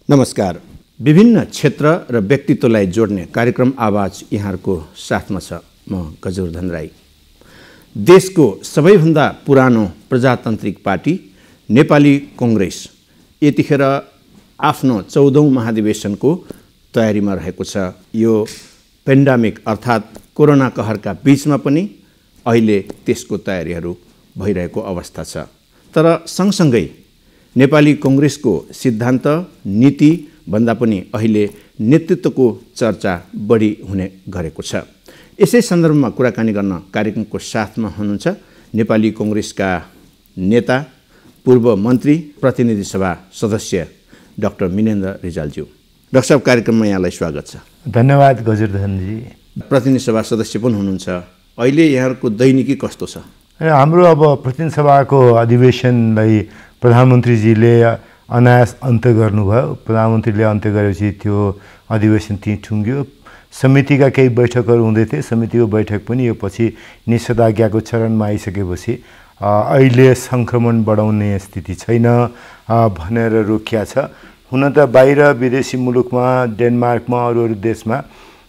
नमस्कार। विभिन्न क्षेत्र र व्यक्तित्वलाई जोड्ने कार्यक्रम आवाज यहाँहरूको साथमा छ। म गजवर्धन राई। देशको सबैभन्दा पुरानो प्रजातान्त्रिक पार्टी नेपाली कांग्रेस यतिखेर आफ्नो 14औं महाधिवेशनको तयारीमा रहेको छ। यो पेन्डेमिक अर्थात् कोरोना कहरका बीचमा पनि अहिले त्यसको तयारीहरू भइरहेको अवस्था छ। तर सँगसँगै नेपाली कांग्रेसको सिद्धान्त नीति भन्दा पनि अहिले नेतृत्वको चर्चा बढी हुने गरेको छ। यसै सन्दर्भमा कुराकानी गर्न कार्यक्रमको साथमा हुनुहुन्छ नेपाली कांग्रेसका नेता पूर्व मन्त्री प्रतिनिधि सभा सदस्य डाक्टर मिनेन्द्र रिजालज्यू। डाक्टर साहब, कार्यक्रममा यहाँलाई स्वागत छ। धन्यवाद गजवर्धनजी। प्रतिनिधि सभा सदस्य पनि हुनुहुन्छ। अहिले यहाँहरूको दैनिकी कस्तो छ? हाम्रो अब प्रतिनिधि सभाको अधिवेशनलाई प्रधानमन्त्रीजीले अनायास अन्त्य गर्नुभयो। प्रधानमन्त्रीले अन्त्य गरेपछि त्यो अधिवेशन त्यहीँ ठुङ्ग्यो। समितिका केही बैठकहरू हुँदै थिए। समितिको बैठक पनि यो पछि निषेधाज्ञाको चरणमा आइसकेपछि अहिले सङ्क्रमण बढाउने स्थिति छैन भनेर रोकिया छ। हुन त बाहिर विदेशी मुलुकमा, डेनमार्कमा, अरू देशमा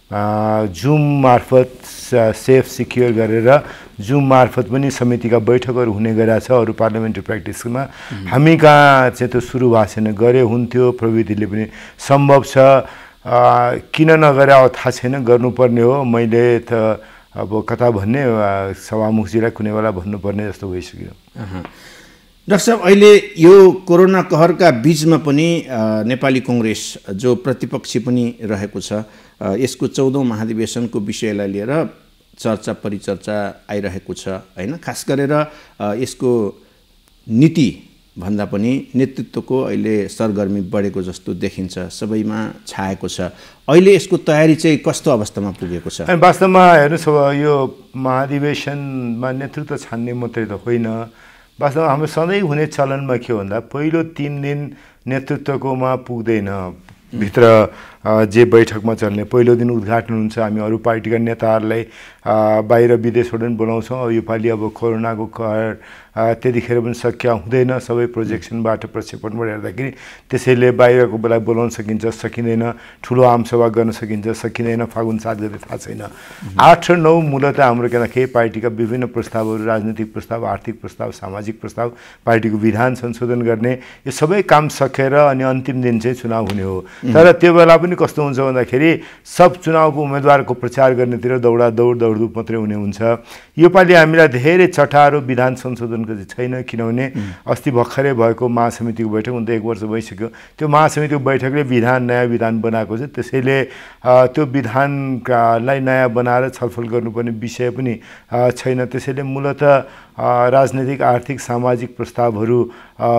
जुम मार्फत सेफ सिक्योर गरेर जुम मार्फत पनि समितिका बैठकहरू हुने गरेका छ अरू पार्लियामेन्ट्री प्र्याक्टिसमा। हामी कहाँ चाहिँ त्यो सुरु भएको छैन। गरे हुन्थ्यो, प्रविधिले पनि सम्भव छ। किन नगरे अब थाहा छैन, गर्नुपर्ने हो। मैले त अब कता भन्ने सभामुखजीलाई कुनै बेला भन्नुपर्ने जस्तो भइसक्यो। डाक्टर साहब, अहिले यो कोरोना कहरका बीचमा पनि नेपाली कांग्रेस जो प्रतिपक्षी पनि रहेको छ, यसको 14औं महाधिवेशनको विषयलाई लिएर चर्चा परिचर्चा आइरहेको छ हैन। खास गरेर यसको नीति भन्दा पनि नेतृत्वको अहिले सरगर्मी बढेको जस्तो देखिन्छ, सबैमा छाएको छ। अहिले यसको तयारी चाहिँ कस्तो अवस्थामा पुगेको छ? वास्तवमा हेर्नुहोस्, यो महाधिवेशनमा नेतृत्व छान्ने मात्रै त होइन। वास्तवमा हाम्रो सधैँ हुने चलनमा के भन्दा पहिलो 3 दिन नेतृत्वकोमा पुग्दैन। भित्र जे बैठकमा चल्ने पहिलो दिन उद्घाटन हुन्छ। हामी अरू पार्टीका नेताहरूलाई बाहिर विदेशबाट पनि बोलाउँछौँ। अब योपालि अब कोरोनाको कहर त्यतिखेर पनि शक्य हुँदैन सबै प्रोजेक्सनबाट प्रक्षेपणबाट हेर्दाखेरि। त्यसैले बाहिरको बेला बोलाउन सकिन्छ सकिँदैन, ठुलो आमसभा गर्न सकिन्छ सकिँदैन, फागुन 7 गते थाहा छैन। 8 र 9 मूलतः हाम्रो केही पार्टीका विभिन्न प्रस्तावहरू, राजनीतिक प्रस्ताव, आर्थिक प्रस्ताव, सामाजिक प्रस्ताव, पार्टीको विधान संशोधन गर्ने, यो सबै काम सकेर अनि अन्तिम दिन चाहिँ चुनाव हुने हो। तर त्यो बेला पनि कस्तो हुन्छ भन्दाखेरि सब चुनावको उम्मेदवारको प्रचार गर्नेतिर दौडधुप मात्रै हुने हुन्छ। योपालि हामीलाई धेरै चटारो विधान संशोधनको चाहिँ छैन। किनभने अस्ति भर्खरै भएको महासमितिको बैठक हुन त 1 वर्ष भइसक्यो। त्यो महासमितिको बैठकले नयाँ विधान बनाएको छ। त्यसैले त्यो विधानलाई नयाँ बनाएर छलफल गर्नुपर्ने विषय पनि छैन। त्यसैले मूलतः राजनीतिक, आर्थिक, सामाजिक प्रस्तावहरू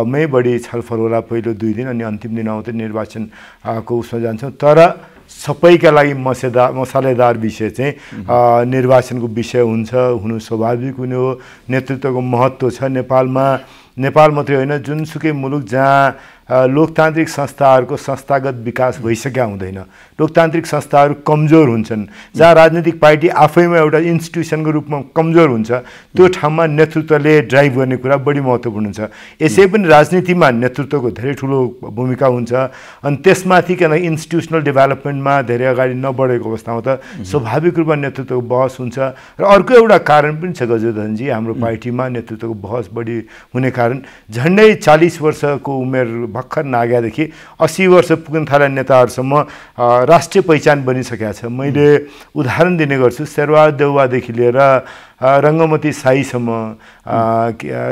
मै बढी छलफल होला पहिलो 2 दिन, अनि अन्तिम दिन आउँदै निर्वाचनको उसमा जान्छौँ। तर सबैका लागि मसालेदार विषय चाहिँ निर्वाचनको विषय हुन्छ, हुनु स्वाभाविक हुने हो। नेतृत्वको महत्त्व छ नेपालमा। नेपाल मात्रै होइन, जुनसुकै मुलुक जहाँ लोकतान्त्रिक संस्थाहरूको संस्थागत विकास भइसक्या हुँदैन, लोकतान्त्रिक संस्थाहरू कमजोर हुन्छन्, जहाँ राजनीतिक पार्टी आफैमा एउटा इन्स्टिट्युसनको रूपमा कमजोर हुन्छ, त्यो ठाउँमा नेतृत्वले ड्राइभ गर्ने कुरा बढी महत्त्वपूर्ण हुन्छ। यसै पनि राजनीतिमा नेतृत्वको धेरै ठुलो भूमिका हुन्छ। अनि त्यसमाथि इन्स्टिट्युसनल डेभलपमेन्टमा धेरै अगाडि नबढेको अवस्थामा त स्वाभाविक रूपमा नेतृत्वको बहस हुन्छ। र अर्को एउटा कारण पनि छ गजवर्धनजी, हाम्रो पार्टीमा नेतृत्वको बहस बढी हुने कारण झन्डै 40 वर्षको उमेर भर्खर नागेदेखि 80 वर्ष पुग्न थाले नेताहरूसम्म राष्ट्रिय पहिचान बनिसकेका छ। मैले उदाहरण दिने गर्छु। शेरबहादुर देउवादेखि लिएर रङ्गमती साईसम्म,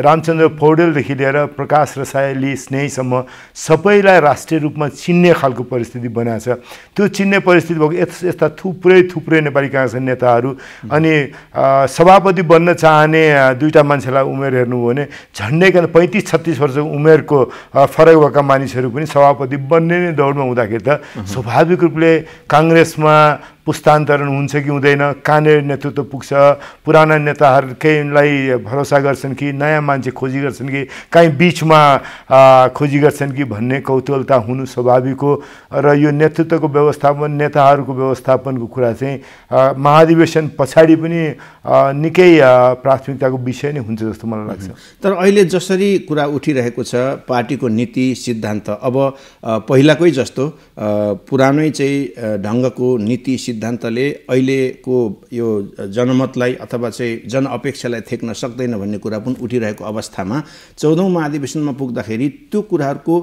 रामचन्द्र पौडेलदेखि लिएर प्रकाश रसाइली स्नेहीसम्म सबैलाई राष्ट्रिय रूपमा चिन्ने खालको परिस्थिति बनाएको छ। त्यो चिन्ने परिस्थिति भएको यस्ता थुप्रै नेपाली काङ्ग्रेसका नेताहरू, अनि सभापति बन्न चाहने 2टा मान्छेलाई उमेर हेर्नु हो भने झन्डै 35-36 वर्ष उमेरको फरक भएका मानिसहरू पनि सभापति बन्ने नै दौडमा हुँदाखेरि त स्वाभाविक रूपले काङ्ग्रेसमा पुस्तान्तरण हुन्छ कि हुँदैन, कहाँनिर नेतृत्व पुग्छ, पुराना नेताहरूकैलाई भरोसा गर्छन् कि नयाँ मान्छे खोजी गर्छन् कि कहीँ बिचमा खोजी गर्छन् कि भन्ने कौतूहलता हुनु स्वाभाविक हो। र यो नेतृत्वको व्यवस्थापन, नेताहरूको व्यवस्थापनको कुरा चाहिँ महाधिवेशन पछाडि पनि निकै प्राथमिकताको विषय नै हुन्छ जस्तो मलाई लाग्छ। तर अहिले जसरी कुरा उठिरहेको छ पार्टीको नीति सिद्धान्त अब पहिलाकै जस्तो पुरानै चाहिँ ढङ्गको नीति सिद्धान्तले अहिलेको यो जनमतलाई अथवा चाहिँ जनअपेक्षालाई थेक्न सक्दैन भन्ने कुरा पनि उठिरहेको अवस्थामा 14औं महाधिवेशनमा पुग्दाखेरि त्यो कुराहरूको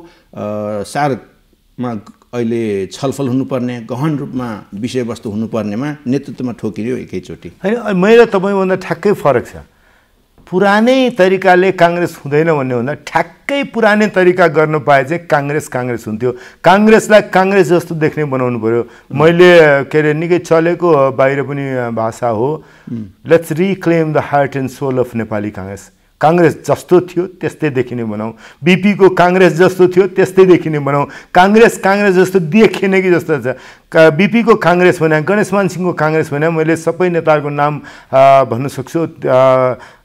सारमा अहिले छलफल हुनुपर्ने, गहन रूपमा विषयवस्तु हुनुपर्नेमा नेतृत्वमा ठोकियो एकैचोटि। होइन, मेरो तपाईँभन्दा ठ्याक्कै फरक छ। पुरानै तरिकाले काङ्ग्रेस हुँदैन भन्ने भन्दा ठ्याक्कै पुरानै तरिका गर्न पाए चाहिँ काङ्ग्रेस हुन्थ्यो। काङ्ग्रेसलाई काङ्ग्रेस जस्तो देख्ने बनाउनु पर्यो। मैले के अरे निकै चलेको बाहिर पनि भाषा हो, let's reclaim the heart and soul of Nepali Congress. Congress जस्तो थियो त्यस्तै देखिने बनाऊ, बीपीको काङ्ग्रेस जस्तो थियो त्यस्तै देखिने बनाऊ। काङ्ग्रेस जस्तो देखिने कि जस्तो छ। बीपीको काङ्ग्रेस भने, गणेशमान सिंहको काङ्ग्रेस भने, मैले सबै नेताहरूको नाम भन्न सक्छु।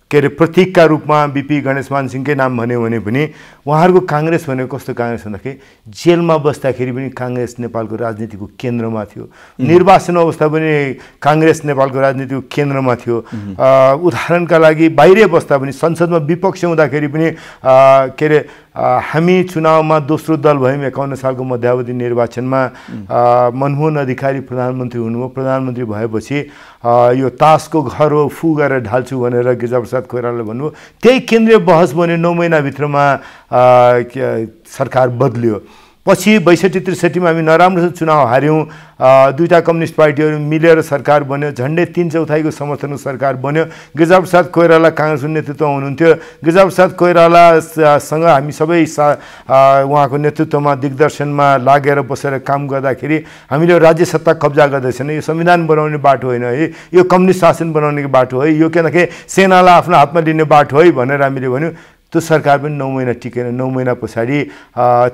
के अरे प्रतीकका रूपमा बीपी गणेशमान सिंहकै नाम भन्यो भने पनि उहाँहरूको काङ्ग्रेस भनेको कस्तो काङ्ग्रेस भन्दाखेरि जेलमा बस्दाखेरि पनि काङ्ग्रेस नेपालको राजनीतिको केन्द्रमा थियो, निर्वाचन अवस्था पनि काङ्ग्रेस नेपालको राजनीतिको केन्द्रमा थियो। उदाहरणका लागि बाहिरै बस्दा पनि, संसदमा विपक्ष हुँदाखेरि पनि के अरे हामी चुनावमा दोस्रो दल भयौँ 51 सालको मध्यावधि निर्वाचनमा। मनमोहन अधिकारी प्रधानमन्त्री हुनुभयो। प्रधानमन्त्री भएपछि यो तासको घर हो, फु गरेर ढाल्छु भनेर गिरिजाप्रसाद कोइरालाले भन्नुभयो। त्यही केन्द्रीय बहस बन्यो। 9 महिनाभित्रमा सरकार बदल्यो। पछि 62-63 मा हामी नराम्रोसँग चुनाव हार्यौँ। दुईटा कम्युनिस्ट पार्टीहरू मिलेर सरकार बन्यो। झन्डै 3/4 समर्थनको सरकार बन्यो। गिरिजाप्रसाद कोइराला काङ्ग्रेसको नेतृत्वमा हुनुहुन्थ्यो। गिरिजाप्रसाद कोइरालासँग हामी सबै उहाँको नेतृत्वमा दिग्दर्शनमा लागेर बसेर काम गर्दाखेरि हामीले राज्य सत्ता कब्जा गर्दैछौँ। यो संविधान बनाउने बाटो होइन है, यो कम्युनिस्ट शासन बनाउने बाटो है, यो किनकि सेनालाई आफ्नो हातमा लिने बाटो है भनेर हामीले भन्यौँ। त्यो सरकार पनि 9 महिना टिकेन। 9 महिना पछाडि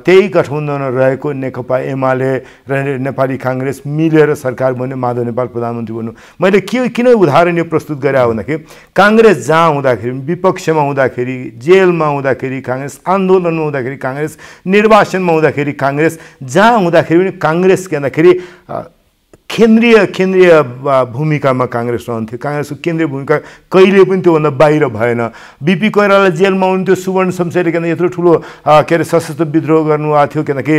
त्यही गठबन्धनमा रहेको नेकपा एमाले र नेपाली काङ्ग्रेस मिलेर सरकार बन्यो। माधव नेपाल प्रधानमन्त्री बन्नु। मैले किन उदाहरण यो प्रस्तुत गरे भन्दाखेरि काङ्ग्रेस जहाँ हुँदाखेरि, विपक्षमा हुँदाखेरि, जेलमा हुँदाखेरि काङ्ग्रेस, आन्दोलनमा हुँदाखेरि काङ्ग्रेस, निर्वाचनमा हुँदाखेरि काङ्ग्रेस, जहाँ हुँदाखेरि पनि काङ्ग्रेस के भन्दाखेरि केन्द्रीय भूमिकामा काङ्ग्रेस रहन्थ्यो। काङ्ग्रेसको केन्द्रीय भूमिका कहिले पनि त्योभन्दा बाहिर भएन। बीपी कोइराला जेलमा हुनुहुन्थ्यो। सुवर्ण शमशेरले किन यत्रो ठुलो के अरे सशस्त्र विद्रोह गर्नुभएको थियो किनकि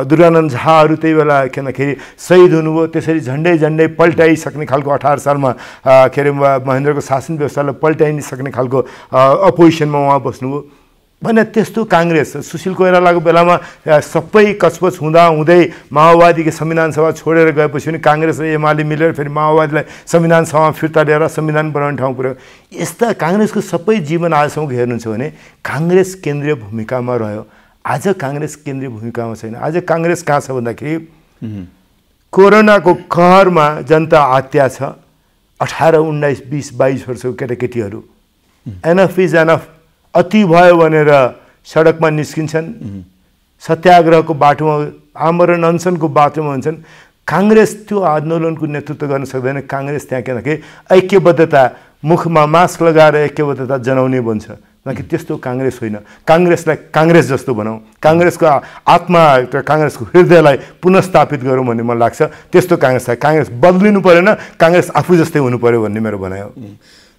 दुर्गानन्द झाहरू त्यही बेला किनखेरि शहीद हुनुभयो। त्यसरी झन्डै पल्टाइसक्ने खालको 18 सालमा के अरे महेन्द्रको शासन व्यवस्थालाई पल्टाइसक्ने खालको अपोजिसनमा उहाँ बस्नुभयो भने त्यस्तो काङ्ग्रेस। सुशील कोइरालाको बेलामा सबै कचपच हुँदै माओवादीको संविधान सभा छोडेर गएपछि पनि काङ्ग्रेस र एमाले मिलेर फेरि माओवादीलाई संविधान सभामा फिर्ता ल्याएर संविधान बनाउने ठाउँ पुर्यायो। यस्ता काङ्ग्रेसको सबै जीवन आजसम्म हेर्नुहुन्छ भने काङ्ग्रेस केन्द्रीय भूमिकामा रह्यो। आज काङ्ग्रेस केन्द्रीय भूमिकामा छैन। आज काङ्ग्रेस कहाँ छ भन्दाखेरि कोरोनाको कहरमा जनता आत्या छ। 18, 19, 20, 22 वर्षको केटाकेटीहरू एनफ इज एनफ, अति भयो भनेर सडकमा निस्किन्छन्, सत्याग्रहको बाटोमा, आमरण अनसनको बाटोमा हुन्छन्। काङ्ग्रेस त्यो आन्दोलनको नेतृत्व गर्न सक्दैन। काङ्ग्रेस त्यहाँ किनकि ऐक्यबद्धता, मुखमा मास्क लगाएर ऐक्यबद्धता जनाउने बन्छ। किनकि त्यस्तो काङ्ग्रेस होइन। काङ्ग्रेसलाई काङ्ग्रेस जस्तो बनाऊ, काङ्ग्रेसको आत्मा र काङ्ग्रेसको हृदयलाई पुनस्थापित गरौँ भन्ने मलाई लाग्छ। त्यस्तो काङ्ग्रेस बदलिनु परेन, काङ्ग्रेस आफू जस्तै हुनु पर्यो भन्ने मेरो भनाइ हो।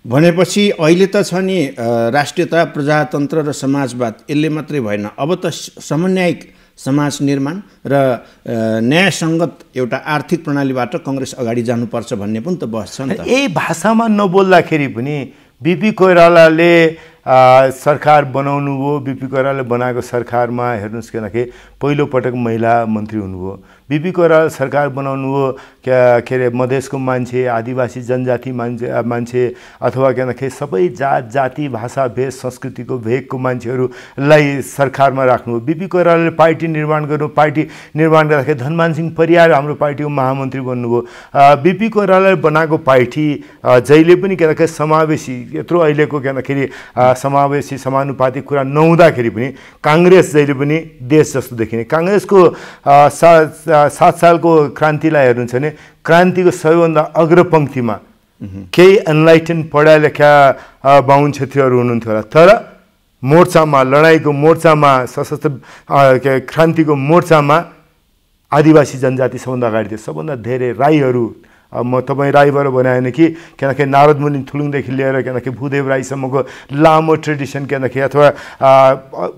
भनेपछि अहिले त छ नि राष्ट्रियता, प्रजातन्त्र र समाजवाद, यसले मात्रै भएन, अब त समन्वयिक समाज निर्माण र न्यायसङ्गत एउटा आर्थिक प्रणालीबाट काङ्ग्रेस अगाडि जानुपर्छ भन्ने पनि त बहस छ नि त। यही भाषामा नबोल्दाखेरि पनि बीपी कोइरालाले सरकार बनाउनु भयो। बीपी कोइरालाले बनाएको सरकारमा हेर्नुहोस् किनकि पहिलोपटक महिला मन्त्री हुनुभयो। बीपी कोइराला सरकार बनाउनु हो के अरे मधेसको मान्छे, आदिवासी जनजाति मान्छे अथवा किनकि सबै जात जाति भाषा भेष संस्कृतिको भेगको मान्छेहरूलाई सरकारमा राख्नु हो। बीपी कोइरालाले पार्टी निर्माण गर्नु, पार्टी निर्माण गर्दाखेरि धनमान सिंह परियार हाम्रो पार्टीको महामन्त्री बन्नुभयो। बीपी कोइरालाले बनाएको पार्टी जहिले पनि किनकि समावेशी, यत्रो अहिलेको किनखेरि समावेशी समानुपातिक कुरा नहुँदाखेरि पनि काङ्ग्रेस जहिले पनि देश जस्तो देखिने। काङ्ग्रेसको 7 सालको क्रान्तिलाई हेर्नुहुन्छ भने क्रान्तिको सबैभन्दा अग्रपङ्क्तिमा केही एनलाइटन पढा लेखा बाहुन क्षेत्रीहरू हुनुहुन्थ्यो होला, तर मोर्चामा, लडाइँको मोर्चामा, सशस्त्र क्रान्तिको मोर्चामा आदिवासी जनजाति सबभन्दा अगाडि थियो। सबभन्दा धेरै राईहरू, म तपाईँ राईबाट बनाएन कि किनकि नारद मुनि थुलुङदेखि लिएर किनकि भूदेव राईसम्मको लामो ट्रेडिसन किनकि, अथवा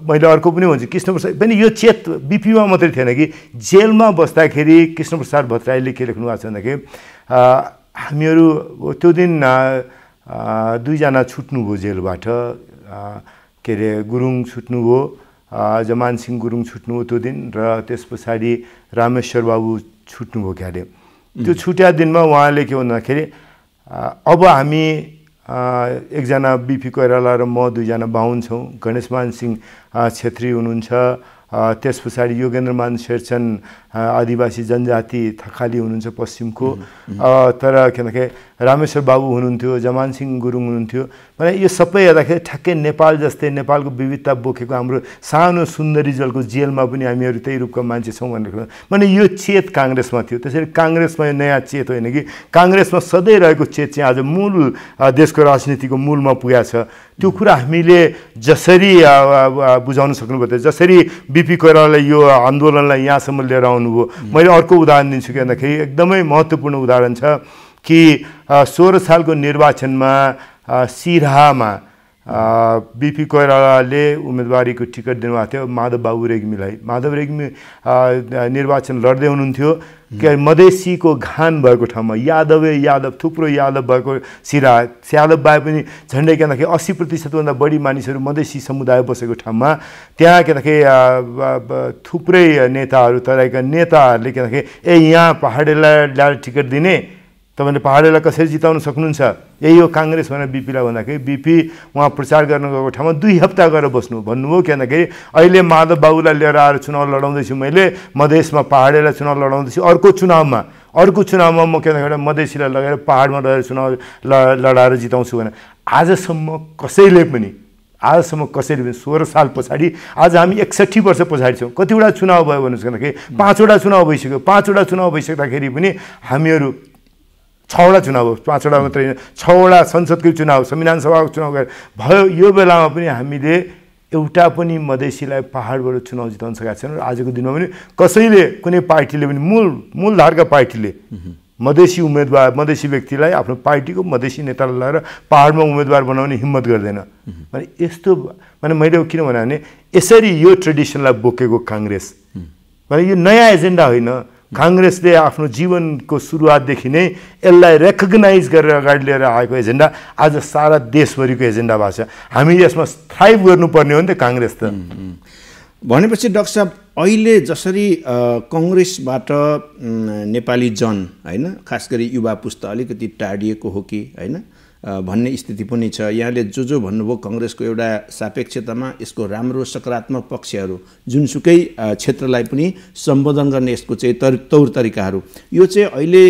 मैले अर्को पनि भन्छु कृष्णप्रसाद पनि यो चेत बिपीमा मात्रै थिएन कि जेलमा बस्दाखेरि कृष्णप्रसाद भट्टराईले के लेख्नु भएको छ भन्दाखेरि हामीहरू त्यो दिन 2 जना छुट्नुभयो जेलबाट, के अरे गुरुङ छुट्नुभयो, जमानसिंह गुरुङ छुट्नुभयो त्यो दिन, र त्यस पछाडि रामेश्वर बाबु छुट्नुभयो। क्या अरे त्यो छुट्या दिनमा उहाँले के भन्दाखेरि अब हामी एकजना बिपी कोइराला र म 2 जना बाहुन छौँ, गणेशमान सिंह छेत्री हुनुहुन्छ, त्यस पछाडि योगेन्द्रमान शेरचन आदिवासी जनजाति थकाली हुनुहुन्छ पश्चिमको, तर किनकि रामेश्वर बाबु हुनुहुन्थ्यो, जमानसिंह गुरुङ हुनुहुन्थ्यो। भने यो सबै हेर्दाखेरि ठ्याक्कै नेपाल जस्तै नेपालको विविधता बोकेको हाम्रो सानो सुन्दरी जलको जेलमा पनि हामीहरू त्यही रूपका मान्छे छौँ भनेर भने यो चेत काङ्ग्रेसमा थियो। त्यसरी काङ्ग्रेसमा यो नयाँ चेत होइन कि काङ्ग्रेसमा सधैँ रहेको चेत चाहिँ आज मूल देशको राजनीतिको मूलमा पुगेको छ। त्यो कुरा हामीले जसरी बुझाउन सक्नुपर्छ, जसरी बिपी कोइरालाले यो आन्दोलनलाई यहाँसम्म लिएर आउनुभयो। मैले अर्को उदाहरण दिन्छु कि भन्दाखेरि एकदमै महत्त्वपूर्ण उदाहरण छ कि 16 सालको निर्वाचनमा सिराहामा बिपी कोइरालाले उम्मेदवारीको टिकट दिनुभएको थियो माधव बाबु रेग्मीलाई। माधव रेग्मी निर्वाचन लड्दै हुनुहुन्थ्यो कि मधेसीको घान भएको ठाउँमा यादव थुप्रो यादव भएको सिराहा, यादव भए पनि झन्डै किनकि 80%भन्दा बढी मानिसहरू मधेसी समुदाय बसेको ठाउँमा त्यहाँ किनकि थुप्रै नेताहरू तराईका नेताहरूले किनकि यहाँ पहाडेलाई ल्याएर टिकट दिने, तपाईँले पहाडेलाई कसरी जिताउन सक्नुहुन्छ, यही हो काङ्ग्रेस भनेर बिपीलाई भन्दाखेरि बिपी उहाँ प्रचार गर्न गएको ठाउँमा 2 हप्ता गरेर बस्नु भन्नुभयो। किनकि अहिले माधव बाबुलाई लिएर आएर चुनाव लडाउँदैछु, मैले मधेसमा पहाडेलाई चुनाव लडाउँदैछु, अर्को चुनावमा म किनकि मधेसीलाई लगेर पहाडमा रहेर चुनाव लडाएर जिताउँछु भने आजसम्म कसैले पनि 16 साल पछाडि, आज हामी 61 वर्ष पछाडि छौँ। कतिवटा चुनाव भयो भन्नुहोस्, किनकि 5वटा चुनाव भइसक्यो। 5वटा चुनाव भइसक्दाखेरि पनि हामीहरू 6वटा चुनाव हो, 5वटा मात्रै होइन, 6वटा संसदको चुनाव, संविधान सभाको चुनाव भयो। यो बेलामा पनि हामीले एउटा पनि मधेसीलाई पहाडबाट चुनाव जिताउन सकेका छैनौँ। आजको दिनमा पनि कसैले, कुनै पार्टीले पनि मूलधारका पार्टीले मधेसी उम्मेदवार, मधेसी व्यक्तिलाई आफ्नो पार्टीको मधेसी नेतालाई लगाएर पहाडमा उम्मेदवार बनाउने हिम्मत गर्दैन। भने यस्तो भने मैले किन भने यसरी यो ट्रेडिसनलाई बोकेको काङ्ग्रेस भने यो नयाँ एजेन्डा होइन। काङ्ग्रेसले आफ्नो जीवनको सुरुवातदेखि नै यसलाई रेकग्नाइज गरेर अगाडि लिएर आएको एजेन्डा आज सारा देशभरिको एजेन्डा भएको छ। हामी यसमा थ्राइभ गर्नुपर्ने हो नि त काङ्ग्रेस त। भनेपछि डाक्टर साहब अहिले जसरी कङ्ग्रेसबाट नेपाली जन होइन, खास गरी युवा पुस्ता अलिकति टाढिएको हो कि होइन भन्ने स्थिति पनि छ। यहाँले जो भन्नुभयो कङ्ग्रेसको एउटा सापेक्षतामा यसको राम्रो सकारात्मक पक्षहरू जुनसुकै क्षेत्रलाई पनि सम्बोधन गर्ने यसको चाहिँ तौर तरिकाहरू, यो चाहिँ अहिले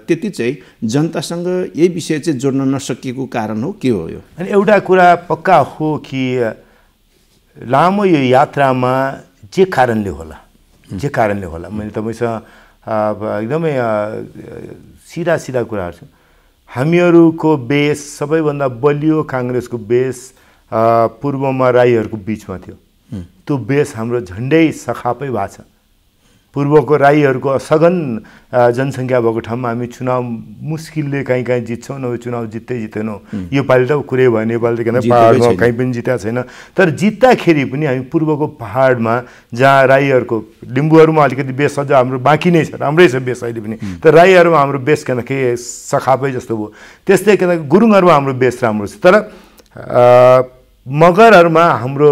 त्यति चाहिँ जनतासँग यही विषय चाहिँ जोड्न नसकिएको कारण हो के हो? यो अनि एउटा कुरा पक्का हो कि लामो यो यात्रामा जे कारणले होला मैले तपाईँसँग एकदमै सिधा कुराहरू छ। हामीहरूको बेस सबैभन्दा बलियो काङ्ग्रेसको बेस पूर्वमा राईहरूको बिचमा थियो। त्यो बेस हाम्रो झन्डै सखापै भएको छ। पूर्वको राईहरूको सघन जनसङ्ख्या भएको ठाउँमा हामी चुनाव मुस्किलले कहीँ जित्छौँ, नभए चुनाव जित्दैनौँ। यो पालि त कुरै भयो, नेपाल त किन पहाडमा कहीँ पनि जितेको छैन। तर जित्दाखेरि पनि हामी पूर्वको पहाडमा जहाँ राईहरूको, लिम्बूहरूमा अलिकति बेस अझ हाम्रो बाँकी नै छ, राम्रै छ बेस अहिले पनि, तर राईहरूमा हाम्रो बेस किनकि सखापै जस्तो भयो। त्यस्तै किनकि गुरुङहरूमा हाम्रो बेस राम्रो छ। तर मगरहरूमा हाम्रो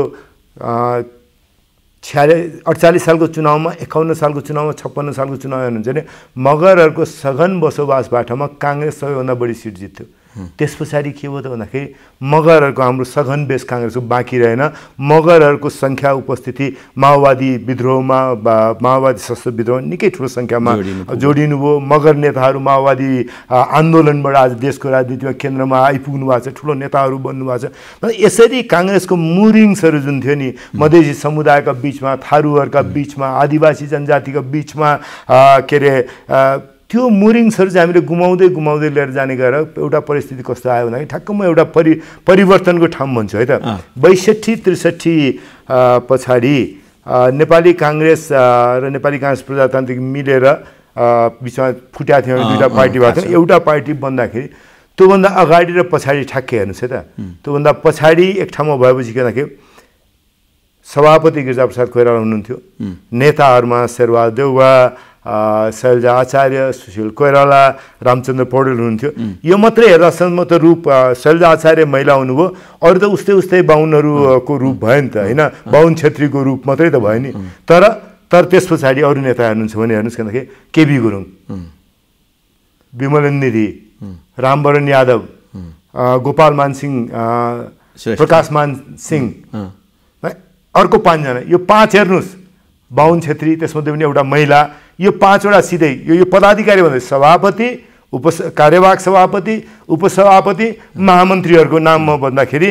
48 सालको चुनावमा, 51 सालको चुनावमा, 56 सालको चुनाव हेर्नुहुन्छ भने मगरहरूको सघन बसोबासबाटमा काङ्ग्रेस सबैभन्दा बढी सिट जित्थ्यो। त्यस पछाडि के भयो त भन्दाखेरि मगरहरूको हाम्रो सघन बेस काङ्ग्रेसको बाँकी रहेन। मगरहरूको सङ्ख्या उपस्थिति माओवादी विद्रोहमा माओवादी सशस्त्र विद्रोह निकै ठुलो सङ्ख्यामा जोडिनु भयो। मगर नेताहरू माओवादी आन्दोलनबाट आज देशको राजनीतिमा केन्द्रमा आइपुग्नु भएको छ, ठुलो नेताहरू बन्नु भएको छ। यसरी काङ्ग्रेसको मुरिङ्सहरू जुन थियो नि मधेसी समुदायका बिचमा, थारूहरूका बिचमा, आदिवासी जनजातिका बिचमा के अरे त्यो मुरिङ्सहरू चाहिँ हामीले गुमाउँदै लिएर जाने गएर एउटा परिस्थिति कस्तो आयो भन्दाखेरि ठ्याक्क म एउटा परिवर्तनको ठाउँ भन्छु है त। 62-63 पछाडि नेपाली काङ्ग्रेस र नेपाली काङ्ग्रेस प्रजातान्त्रिक मिलेर बिचमा फुट्या थियो, दुईवटा पार्टी भएको थियो। एउटा पार्टी बन्दाखेरि त्योभन्दा अगाडि र पछाडि ठ्याक्कै हेर्नुहोस् है त। त्योभन्दा पछाडि एक ठाउँमा भएपछि के भन्दाखेरि सभापति गिरिजाप्रसाद कोइराला हुनुहुन्थ्यो, नेताहरूमा शेरबहादुर देउवा, शैलजा आचार्य, सुशील कोइराला, रामचन्द्र पौडेल हुनुहुन्थ्यो। यो मात्रै हेर्दासम्म त रूप शैलजा आचार्य महिला हुनुभयो, अरू त उस्तै बाहुनहरूको रूप भयो नि त होइन, बाहुन छेत्रीको रूप मात्रै त भयो नि। तर त्यस पछाडि अरू नेता हेर्नुहुन्छ भने हेर्नुहोस् किनकि केबी गुरुङ, विमलेन्द्र निधि, रामवरण यादव, गोपाल मानसिंह, प्रकाश मान सिंह, अर्को 5 जना, यो 5 हेर्नुहोस्, बाहुन छेत्री, त्यसमध्ये पनि एउटा महिला, यो 5 वटा सिधै यो पदाधिकारी भन्दै सभापति, कार्यवाहक सभापति, उपसभापति, महामन्त्रीहरूको नाम म भन्दाखेरि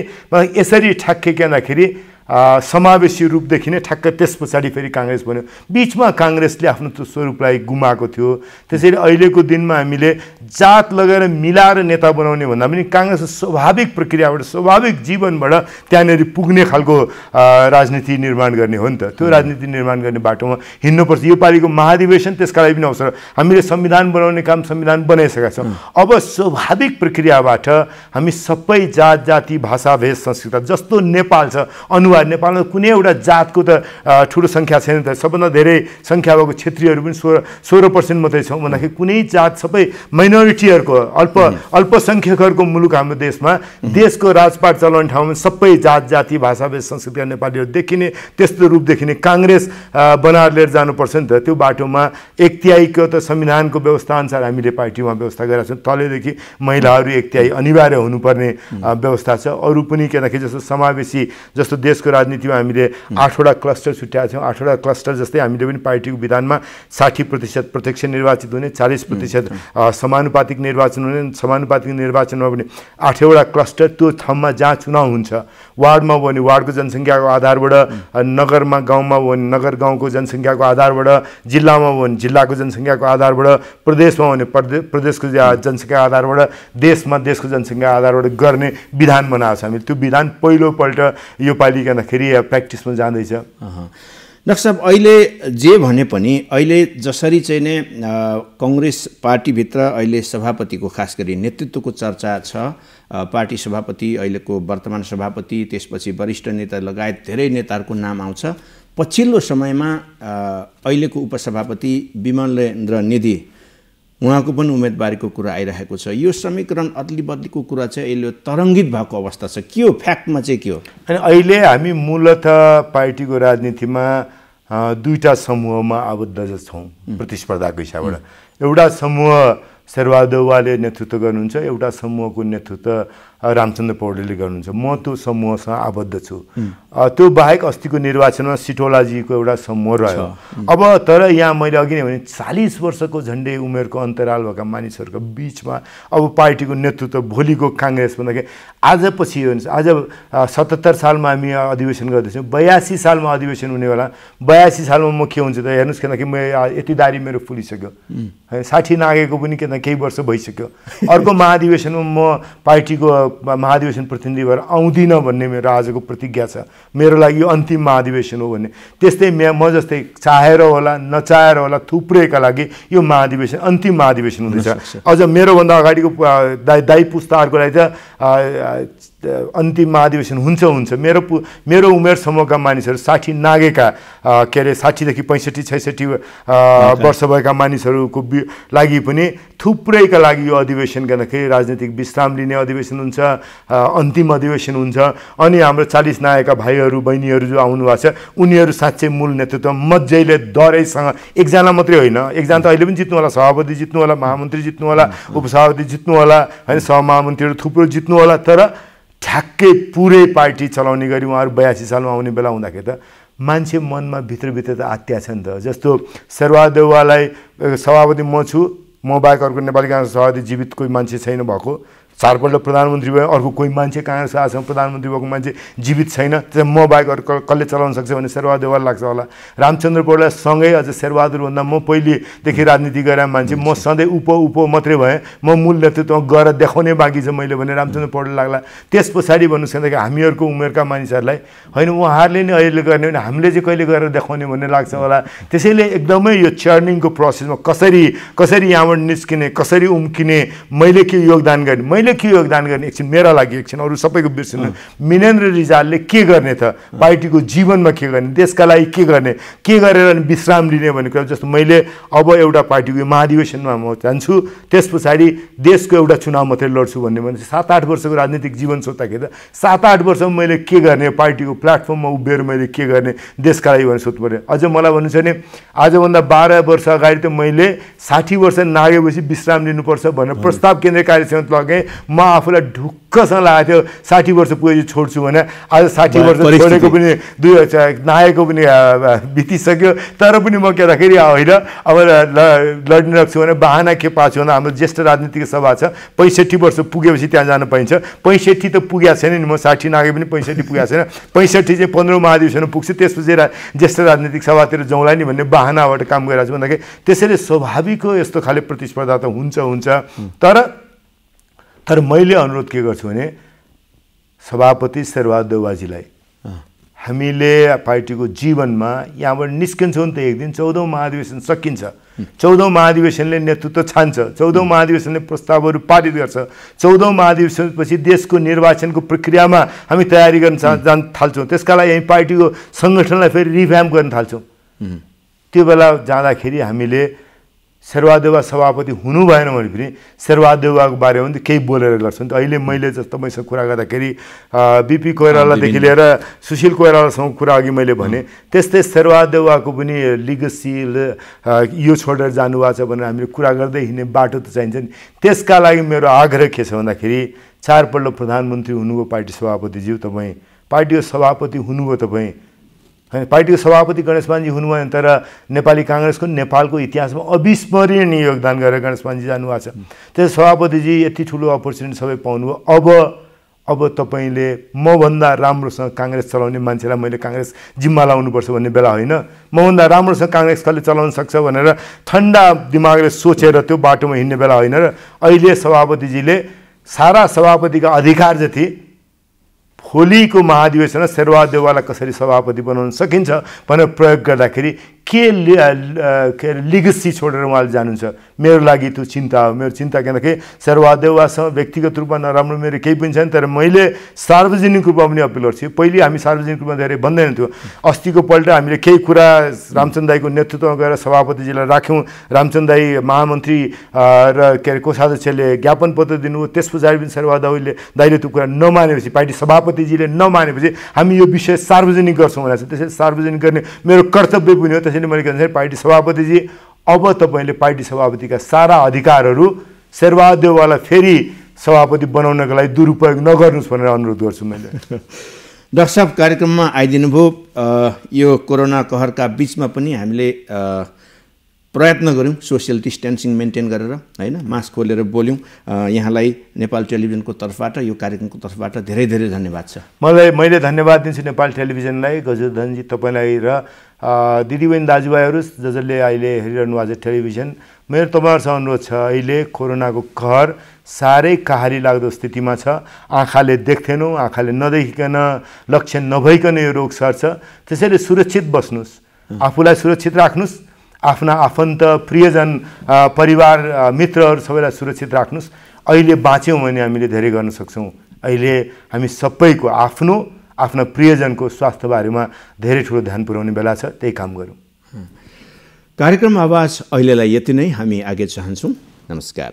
यसरी ठ्याक्कै के भन्दाखेरि समावेशी रूपदेखि नै ठ्याक्क त्यस पछाडि फेरि काङ्ग्रेस बन्यो। बिचमा काङ्ग्रेसले आफ्नो त्यो स्वरूपलाई गुमाएको थियो। त्यसैले अहिलेको दिनमा हामीले जात लगेर मिलाएर नेता बनाउने भन्दा पनि काङ्ग्रेसको स्वाभाविक प्रक्रियाबाट, स्वाभाविक जीवनबाट त्यहाँनिर पुग्ने खालको राजनीति निर्माण गर्ने हो नि त। त्यो राजनीति निर्माण गर्ने बाटोमा हिँड्नुपर्छ। यो पालिको महाधिवेशन त्यसका लागि पनि अवसर, हामीले संविधान बनाउने काम संविधान बनाइसकेका छौँ। अब स्वाभाविक प्रक्रियाबाट हामी सबै जात जाति भाषा भेष संस्कृति जस्तो नेपाल छ, अनुहार नेपालमा कुनै एउटा जातको त ठुलो सङ्ख्या छैन त, सबभन्दा धेरै सङ्ख्या भएको क्षेत्रीहरू पनि 16% मात्रै छौँ भन्दाखेरि कुनै जात सबै माइनोरिटीहरूको अल्पसङ्ख्यकहरूको मुलुक हाम्रो देशमा, देशको राजपाट चलाउने ठाउँमा सबै जात जाति भाषा भेष संस्कृतिका नेपालीहरू देखिने त्यस्तो रूप देखिने काङ्ग्रेस बनाएर लिएर जानुपर्छ नि त। त्यो बाटोमा 1/3 त संविधानको व्यवस्थाअनुसार हामीले पार्टीमा व्यवस्था गरेका छौँ। तलेदेखि महिलाहरू 1/3 अनिवार्य हुनुपर्ने व्यवस्था छ। अरू पनि के भन्दाखेरि जस्तो समावेशी, जस्तो देशको राजनीतिमा हामीले 8 वटा क्लस्टर छुट्याएका छौँ। 8 वटा क्लस्टर जस्तै हामीले पनि पार्टीको विधानमा 60% प्रत्यक्ष निर्वाचित हुने, 40% समानुपातिक निर्वाचन हुने। समानुपातिक निर्वाचनमा पनि 8 वटा क्लस्टर, त्यो ठाउँमा जहाँ चुनाव हुन्छ, वार्डमा हो भने वार्डको जनसङ्ख्याको आधारबाट, नगरमा गाउँमा हो भने नगर गाउँको जनसङ्ख्याको आधारबाट, जिल्लामा हो भने जिल्लाको जनसङ्ख्याको आधारबाट, प्रदेशमा हो भने प्रदेशको जनसङ्ख्या आधारबाट, देशमा देशको जनसङ्ख्या आधारबाट गर्ने विधान बनाएको छ हामीले। त्यो विधान पहिलोपल्ट यो पालि गर्दाखेरि प्र्याक्टिसमा जाँदैछ। डाक्टर साहब, अहिले जे भने पनि अहिले जसरी चाहिँ नै काङ्ग्रेस पार्टीभित्र अहिले सभापतिको खास गरी नेतृत्वको चर्चा छ, पार्टी सभापति, अहिलेको वर्तमान सभापति, त्यसपछि वरिष्ठ नेता लगायत धेरै नेताहरूको नाम आउँछ। पछिल्लो समयमा अहिलेको उपसभापति विमलेन्द्र निधि, उहाँको पनि उम्मेदवारीको कुरा आइरहेको छ। यो समीकरण अदली बदलीको कुरा चाहिँ अहिले तरङ्गित भएको अवस्था छ। के हो फ्याक्टमा चाहिँ के हो? अनि अहिले हामी मूलतः पार्टीको राजनीतिमा दुईटा समूहमा आबद्ध छौँ प्रतिस्पर्धाको हिसाबबाट। एउटा समूह शेरबहादुर देउवाले नेतृत्व गर्नुहुन्छ, एउटा समूहको नेतृत्व रामचन्द्र पौडेलले गर्नुहुन्छ। म त्यो समूहसँग आबद्ध छु। त्यो बाहेक अस्तिको निर्वाचनमा सिटोलाजीको एउटा समूह रह्यो। अब तर यहाँ मैले अघि नै भने 40 वर्षको झन्डै उमेरको अन्तराल भएका मानिसहरूको बिचमा अब पार्टीको नेतृत्व भोलिको काङ्ग्रेस भन्दाखेरि आजपछि आज 77 सालमा हामी अधिवेशन गर्दैछौँ, 82 सालमा अधिवेशन हुने होला। 82 सालमा म के हुन्छ त हेर्नुहोस्, किनकि म यति दारी मेरो फुलिसक्यो, 60 नागेको पनि केही वर्ष भइसक्यो। अर्को महाधिवेशनमा म पार्टीको महाधिवेशन प्रतिनिधि भएर आउँदिनँ भन्ने मेरो आजको प्रतिज्ञा छ। मेरो लागि यो अन्तिम महाधिवेशन हो भन्ने। त्यस्तै म जस्तै चाहेर होला नचाहेर होला थुप्रैका लागि यो महाधिवेशन अन्तिम महाधिवेशन हुँदैछ। अझ मेरोभन्दा अगाडिको दाइ पुस्ताहरूको लागि त अन्तिम महाधिवेशन हुन्छ मेरो उमेर समूहका मानिसहरू 60 नागेका के अरे 60 देखि 65 66 वर्ष भएका मानिसहरूको लागि पनि थुप्रैका लागि यो अधिवेशन गर्दाखेरि राजनीतिक विश्राम लिने अधिवेशन हुन्छ, अन्तिम अधिवेशन हुन्छ। अनि हाम्रो 40 नागेका भाइहरू बहिनीहरू जो आउनु भएको छ उनीहरू साँच्चै मूल नेतृत्व मजाले दरैसँग, एकजना मात्रै होइन, एकजना त अहिले पनि जित्नु होला, सभापति जित्नु होला, महामन्त्री जित्नु होला, उपसभापति जित्नु होला, होइन, सहमहामन्त्रीहरू थुप्रो जित्नु होला, तर ठ्याक्कै पुरै पार्टी चलाउने गरी उहाँहरू 82 सालमा आउने बेला हुँदाखेरि त मान्छे मनमा भित्रभित्र त आत्या छ नि त। जस्तो शेरबहादुर देउवालाई सभापति म छु, म बाहेक अर्को नेपाली काङ्ग्रेस सभापति जीवित कोही मान्छे छैन भएको, 4 पल्ट प्रधानमन्त्री भयो, अर्को कोही मान्छे काङ्ग्रेस आसँग प्रधानमन्त्री भएको मान्छे जीवित छैन, त्यसै म बाहेक अर्को कसले चलाउन सक्छ भने शेरबहादुर देउवालाई लाग्छ होला। रामचन्द्र पौडेल सँगै अझ शेरबहादुरभन्दा म पहिलेदेखि राजनीति गरेर मान्छे, म सधैँ उप मात्रै भएँ, म मूल नेतृत्वमा गएर देखाउने बाँकी छ मैले भने रामचन्द्र पौडेल लाग्ला। त्यस पछाडि भन्नुहोस् भन्दाखेरि हामीहरूको उमेरका मानिसहरूलाई होइन उहाँहरूले नै अहिले गर्ने भने हामीले चाहिँ कहिले गरेर देखाउने भन्ने लाग्छ होला। त्यसैले एकदमै यो चर्निङको प्रोसेसमा कसरी यहाँबाट निस्किने, कसरी उम्किने, मैले के योगदान गर्ने, एकछिन मेरा लागि, एकछिन अरू सबैको बिर्सिनु। मिनेन्द्र रिजालले के गर्ने त, पार्टीको जीवनमा के गर्ने, देशका लागि के गर्ने, के गरेर विश्राम लिने भन्ने कुरा। जस्तो मैले अब एउटा पार्टीको महाधिवेशनमा म जान्छु, त्यस पछाडि देशको एउटा चुनाव मात्रै लड्छु भन्ने भने 7-8 वर्षको राजनीतिक जीवन सोच्दाखेरि त 7-8 वर्षमा मैले के गर्ने, पार्टीको प्लेटफर्ममा उभिएर मैले के गर्ने देशका लागि भनेर सोध्नु पऱ्यो। अझ मलाई भन्नु छ भने आजभन्दा 12 वर्ष अगाडि त मैले 60 वर्ष नागेपछि विश्राम लिनुपर्छ भनेर प्रस्ताव केन्द्रीय कार्य समिति लगेँ। म आफूलाई ढुक्कसँग लागेको थियो 60 वर्ष पुगेपछि छोड्छु भने, आज 60 वर्ष छोडेको पनि नागेको पनि बितिसक्यो, तर पनि म के भन्दाखेरि होइन अब लड्ने राख्छु भने बाहना के पाछु भन्दा हाम्रो ज्येष्ठ राजनीतिक सभा छ, 65 वर्ष पुगेपछि त्यहाँ जान पाइन्छ। 65 त पुगेको छैन नि, म 60 नागे पनि 65 पुगेको छैन, 65 चाहिँ 15औं महाधिवेशनमा पुग्छु, त्यसपछि ज्येष्ठ राजनीतिक सभातिर जाउँला नि भन्ने बाहनाबाट काम गरिरहेको छु भन्दाखेरि त्यसैले स्वाभाविक हो यस्तो खाले प्रतिस्पर्धा त हुन्छ। तर मैले अनुरोध के गर्छु भने सभापति शेरबहादुर देउवाजीलाई हामीले पार्टीको जीवनमा यहाँबाट निस्किन्छौँ नि त एक दिन, 14औं महाधिवेशन सकिन्छ, 14औं महाधिवेशनले नेतृत्व छान्छ, 14औं महाधिवेशनले प्रस्तावहरू पारित गर्छ, 14औं महाधिवेशनपछि देशको निर्वाचनको प्रक्रियामा हामी तयारी गर्न जान थाल्छौँ। त्यसका लागि हामी पार्टीको सङ्गठनलाई फेरि रिभ्याम्प गर्न थाल्छौँ। त्यो बेला जाँदाखेरि हामीले शेरबहादुर देउवा सभापति हुनु भएन भने पनि शेरबहादुर देउवाको बारेमा पनि केही बोलेर गर्छु नि त। अहिले मैले जस्तो मैसँग कुरा गर्दाखेरि बिपी कोइरालादेखि लिएर सुशील कोइरालासँग कुरा अघि मैले भने त्यस्तै शेरबहादुर देउवाको पनि लिगेसी यो छोडेर जानुभएको छ भनेर हामीले कुरा गर्दै हिँड्ने बाटो त चाहिन्छ नि। त्यसका लागि मेरो आग्रह के छ भन्दाखेरि 4 पल्ट प्रधानमन्त्री हुनुभयो पार्टी सभापतिज्यू तपाईँ, पार्टीको सभापति हुनुभयो तपाईँ, होइन पार्टीको सभापति गणेशमानजी हुनुभयो तर नेपाली काङ्ग्रेसको नेपालको इतिहासमा अविस्मरणीय योगदान गरेर गणेशमानजी जानुभएको छ। त्यस सभापतिजी यति ठुलो अपर्च्युनिटी सबै पाउनुभयो। अब तपाईँले मभन्दा राम्रोसँग काङ्ग्रेस चलाउने मान्छेलाई मैले काङ्ग्रेस जिम्मा लाउनुपर्छ भन्ने बेला होइन, मभन्दा राम्रोसँग काङ्ग्रेस कसले चलाउन सक्छ भनेर ठन्डा दिमागले सोचेर त्यो बाटोमा हिँड्ने बेला होइन। र अहिले सभापतिजीले सारा सभापतिका अधिकार जति भोलिको महाधिवेशनमा शेरबहादुर देउवालाई कसरी सभापति बनाउन सकिन्छ भनेर प्रयोग गर्दाखेरि के लिगेसी छोडेर उहाँले जानुहुन्छ, मेरो लागि त्यो चिन्ता हो। मेरो चिन्ता के भन्दाखेरि शेरबहादुर देउवासँग व्यक्तिगत रूपमा नराम्रो मेरो केही पनि छैन, तर मैले सार्वजनिक रूपमा पनि अपिल गर्छु। पहिले हामी सार्वजनिक रूपमा धेरै भन्दैन थियो, अस्तिको पल्ट हामीले केही कुरा रामचन्द्र दाईको नेतृत्वमा गएर सभापतिजीलाई राख्यौँ, रामचन्द्र दाई महामन्त्री र के अरे कोषाध्यक्षले ज्ञापन पत्र दिनुभयो, त्यस पछाडि पनि शेरबहादुर दाईले त्यो कुरा नमानेपछि, पार्टी सभापतिजीले नमानेपछि हामी यो विषय सार्वजनिक गर्छौँ भनेको छ। त्यसैले सार्वजनिक गर्ने मेरो कर्तव्य पनि हो। त्यसैले मैले के पार्टी सभापतिजी अब तपाईँले पार्टी सभापतिका सारा अधिकारहरू शेरबहादुर देउवालाई फेरि सभापति बनाउनका लागि दुरुपयोग नगर्नुहोस् भनेर अनुरोध गर्छु मैले। डाक्टर साहब कार्यक्रममा आइदिनु भयो। यो कोरोना कहरका बिचमा पनि हामीले प्रयत्न गऱ्यौँ सोसियल डिस्टेन्सिङ मेन्टेन गरेर, होइन, मास्क खोलेर बोल्यौँ। यहाँलाई नेपाल टेलिभिजनको तर्फबाट यो कार्यक्रमको तर्फबाट धेरै धेरै धन्यवाद छ। मैले धन्यवाद दिन्छु नेपाल टेलिभिजनलाई, गजरधनजी तपाईँलाई र दिदीबहिनी दाजुभाइहरू जसले अहिले हेरिरहनु भएको छ टेलिभिजन। मेरो तपाईँहरूसँग अनुरोध छ, अहिले कोरोनाको कहर साह्रै कहारी लाग्दो स्थितिमा छ। आँखाले देख्थेनौँ, आँखाले नदेखिकन लक्षण नभइकन यो रोग सर्छ। त्यसैले सुरक्षित बस्नुहोस्, आफूलाई सुरक्षित राख्नुहोस्, आफ्ना आफन्त प्रियजन परिवार मित्रहरू सबैलाई सुरक्षित राख्नुहोस्। अहिले बाँच्यौँ भने हामीले धेरै गर्न सक्छौँ। अहिले हामी सबैको आफ्ना प्रियजनको स्वास्थ्यबारेमा धेरै ठुलो ध्यान पुर्याउने बेला छ, त्यही काम गरौँ। कार्यक्रम आवाज अहिलेलाई यति नै। हामी आगे चाहन्छौँ। नमस्कार।